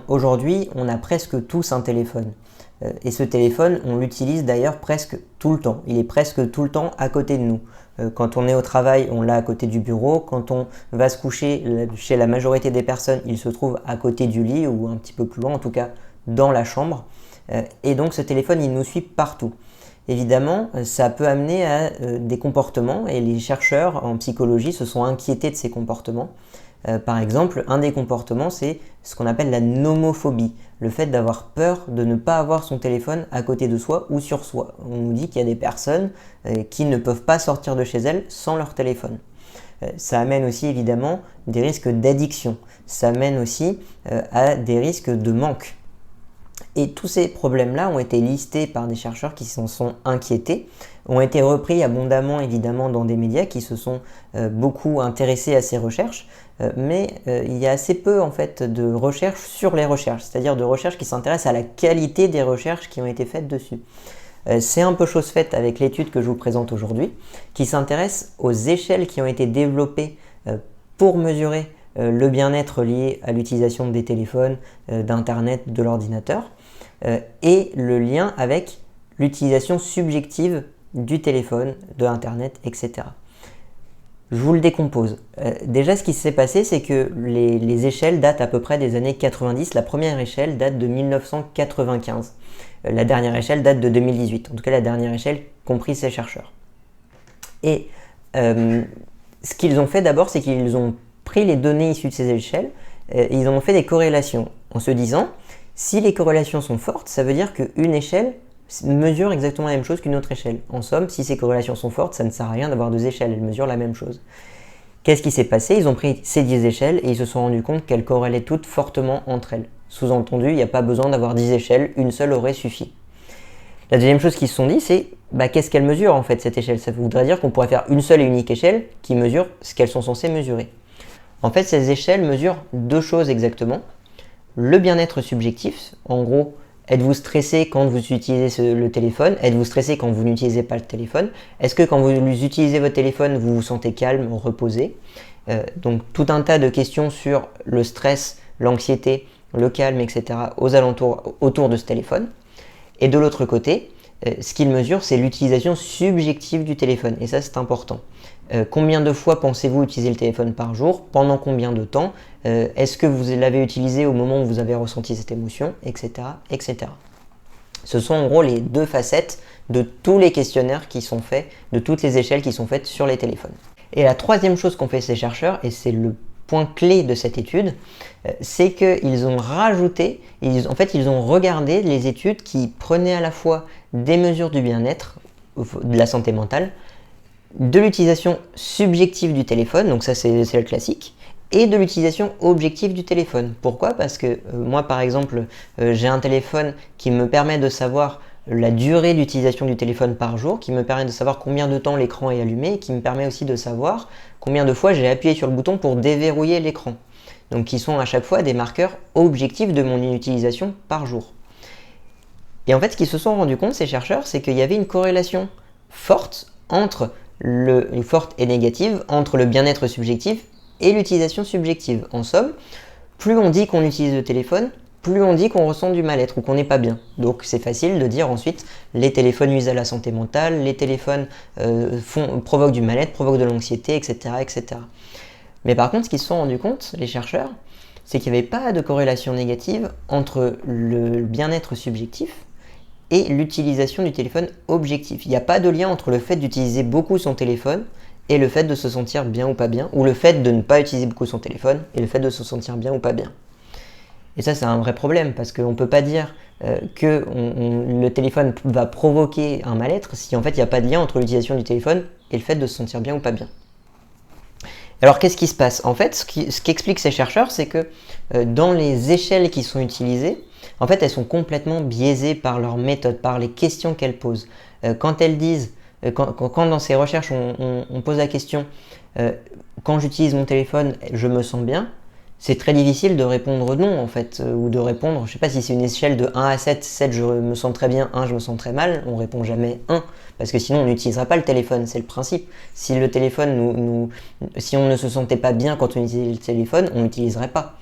Aujourd'hui, on a presque tous un téléphone. Et ce téléphone, on l'utilise d'ailleurs presque tout le temps. Il est presque tout le temps à côté de nous. Quand on est au travail, on l'a à côté du bureau. Quand on va se coucher, chez la majorité des personnes, il se trouve à côté du lit ou un petit peu plus loin, en tout cas dans la chambre. Et donc ce téléphone, il nous suit partout. Évidemment, ça peut amener à des comportements et les chercheurs en psychologie se sont inquiétés de ces comportements. Par exemple, un des comportements, c'est ce qu'on appelle la nomophobie, le fait d'avoir peur de ne pas avoir son téléphone à côté de soi ou sur soi. On nous dit qu'il y a des personnes qui ne peuvent pas sortir de chez elles sans leur téléphone. Ça amène aussi évidemment des risques d'addiction, ça amène aussi à des risques de manque. Et tous ces problèmes-là ont été listés par des chercheurs qui s'en sont inquiétés, ont été repris abondamment évidemment dans des médias qui se sont beaucoup intéressés à ces recherches, mais il y a assez peu en fait de recherches sur les recherches, c'est-à-dire de recherches qui s'intéressent à la qualité des recherches qui ont été faites dessus. C'est un peu chose faite avec l'étude que je vous présente aujourd'hui, qui s'intéresse aux échelles qui ont été développées pour mesurer le bien-être lié à l'utilisation des téléphones, d'Internet, de l'ordinateur, et le lien avec l'utilisation subjective du téléphone, de Internet, etc. Je vous le décompose. Déjà, ce qui s'est passé, c'est que les échelles datent à peu près des années 90. La première échelle date de 1995. La dernière échelle date de 2018. En tout cas, la dernière échelle compris ces chercheurs. Et ce qu'ils ont fait d'abord, c'est qu'ils ont pris les données issues de ces échelles et ils ont fait des corrélations en se disant si les corrélations sont fortes, ça veut dire qu'une échelle mesure exactement la même chose qu'une autre échelle. En somme, si ces corrélations sont fortes, ça ne sert à rien d'avoir deux échelles, elles mesurent la même chose. Qu'est-ce qui s'est passé? Ils ont pris ces 10 échelles et ils se sont rendus compte qu'elles corrélaient toutes fortement entre elles. Sous-entendu, il n'y a pas besoin d'avoir 10 échelles, une seule aurait suffi. La deuxième chose qu'ils se sont dit, c'est qu'est-ce qu'elle mesure en fait cette échelle? Ça voudrait dire qu'on pourrait faire une seule et unique échelle qui mesure ce qu'elles sont censées mesurer. En fait, ces échelles mesurent deux choses exactement. Le bien-être subjectif, en gros, êtes-vous stressé quand vous utilisez le téléphone? Êtes-vous stressé quand vous n'utilisez pas le téléphone? Est-ce que quand vous utilisez votre téléphone, vous vous sentez calme, reposé? Donc tout un tas de questions sur le stress, l'anxiété, le calme, etc. autour de ce téléphone. Et de l'autre côté, ce qu'il mesure, c'est l'utilisation subjective du téléphone. Et ça, c'est important. Combien de fois pensez-vous utiliser le téléphone par jour? Pendant combien de temps? Est-ce que vous l'avez utilisé au moment où vous avez ressenti cette émotion? Etc. etc. Ce sont en gros les deux facettes de tous les questionnaires qui sont faits, de toutes les échelles qui sont faites sur les téléphones. Et la troisième chose qu'ont fait ces chercheurs, et c'est le point clé de cette étude, c'est qu'ils ont rajouté, ils ont regardé les études qui prenaient à la fois des mesures du bien-être, de la santé mentale, de l'utilisation subjective du téléphone, donc ça c'est le classique, et de l'utilisation objective du téléphone. Pourquoi? Parce que moi par exemple, j'ai un téléphone qui me permet de savoir la durée d'utilisation du téléphone par jour, qui me permet de savoir combien de temps l'écran est allumé, et qui me permet aussi de savoir combien de fois j'ai appuyé sur le bouton pour déverrouiller l'écran. Donc qui sont à chaque fois des marqueurs objectifs de mon utilisation par jour. Et en fait, ce qu'ils se sont rendus compte, ces chercheurs, c'est qu'il y avait une corrélation forte forte et négative entre le bien-être subjectif et l'utilisation subjective. En somme, plus on dit qu'on utilise le téléphone, plus on dit qu'on ressent du mal-être ou qu'on n'est pas bien. Donc c'est facile de dire ensuite les téléphones nuisent à la santé mentale, les téléphones provoquent du mal-être, provoquent de l'anxiété, etc., etc. Mais par contre, ce qu'ils se sont rendus compte, les chercheurs, c'est qu'il n'y avait pas de corrélation négative entre le bien-être subjectif et l'utilisation du téléphone objectif. Il n'y a pas de lien entre le fait d'utiliser beaucoup son téléphone et le fait de se sentir bien ou pas bien, ou le fait de ne pas utiliser beaucoup son téléphone et le fait de se sentir bien ou pas bien. Et ça, c'est un vrai problème, parce qu'on ne peut pas dire que le téléphone va provoquer un mal-être si en fait il n'y a pas de lien entre l'utilisation du téléphone et le fait de se sentir bien ou pas bien. Alors qu'est-ce qui se passe? En fait, ce qu'expliquent ces chercheurs, c'est que dans les échelles qui sont utilisées, en fait, elles sont complètement biaisées par leur méthode, par les questions qu'elles posent. Quand elles disent, quand dans ces recherches on pose la question quand j'utilise mon téléphone, je me sens bien, c'est très difficile de répondre non en fait, ou de répondre, je ne sais pas si c'est une échelle de 1 à 7, 7 je me sens très bien, 1 je me sens très mal, on répond jamais 1, parce que sinon on n'utilisera pas le téléphone, c'est le principe. Si le téléphone si on ne se sentait pas bien quand on utilisait le téléphone, on n'utiliserait pas.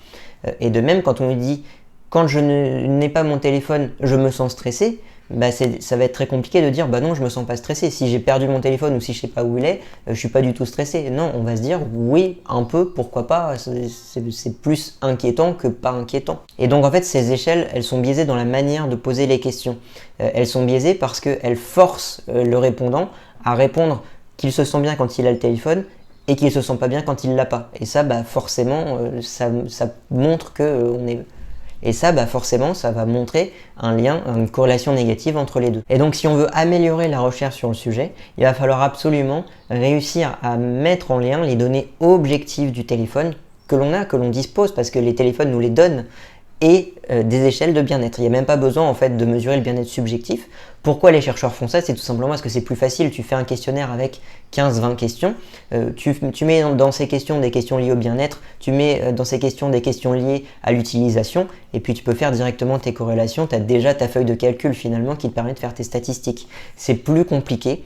Et de même quand on nous dit quand je n'ai pas mon téléphone, je me sens stressé, bah ça va être très compliqué de dire bah non, je me sens pas stressé. Si j'ai perdu mon téléphone ou si je sais pas où il est, je suis pas du tout stressé. Non, on va se dire oui, un peu, pourquoi pas, c'est plus inquiétant que pas inquiétant. Et donc en fait, ces échelles, elles sont biaisées dans la manière de poser les questions. Elles sont biaisées parce qu'elles forcent le répondant à répondre qu'il se sent bien quand il a le téléphone et qu'il se sent pas bien quand il l'a pas. Et ça, bah forcément, ça montre que on est... Et ça, bah forcément, ça va montrer un lien, une corrélation négative entre les deux. Et donc, si on veut améliorer la recherche sur le sujet, il va falloir absolument réussir à mettre en lien les données objectives du téléphone que l'on a, que l'on dispose, parce que les téléphones nous les donnent, et des échelles de bien-être. Il n'y a même pas besoin en fait de mesurer le bien-être subjectif. Pourquoi les chercheurs font ça? C'est tout simplement parce que c'est plus facile. Tu fais un questionnaire avec 15-20 questions, tu mets dans ces questions des questions liées au bien-être, tu mets dans ces questions des questions liées à l'utilisation, et puis tu peux faire directement tes corrélations. Tu as déjà ta feuille de calcul finalement qui te permet de faire tes statistiques. C'est plus compliqué.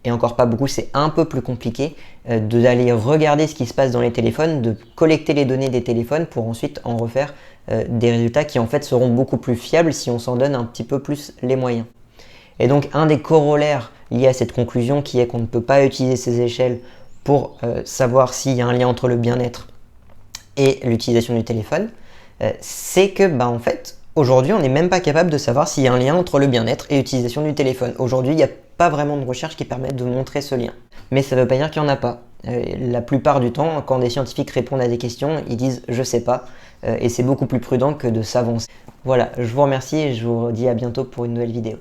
Et encore pas beaucoup, c'est un peu plus compliqué d'aller regarder ce qui se passe dans les téléphones, de collecter les données des téléphones pour ensuite en refaire des résultats qui en fait seront beaucoup plus fiables si on s'en donne un petit peu plus les moyens. Et donc un des corollaires liés à cette conclusion qui est qu'on ne peut pas utiliser ces échelles pour savoir s'il y a un lien entre le bien-être et l'utilisation du téléphone, c'est que bah, en fait aujourd'hui on n'est même pas capable de savoir s'il y a un lien entre le bien-être et l'utilisation du téléphone. Aujourd'hui il n'y a pas vraiment de recherche qui permettent de montrer ce lien. Mais ça ne veut pas dire qu'il n'y en a pas. La plupart du temps, quand des scientifiques répondent à des questions, ils disent « je sais pas ». Et c'est beaucoup plus prudent que de s'avancer. Voilà, je vous remercie et je vous dis à bientôt pour une nouvelle vidéo.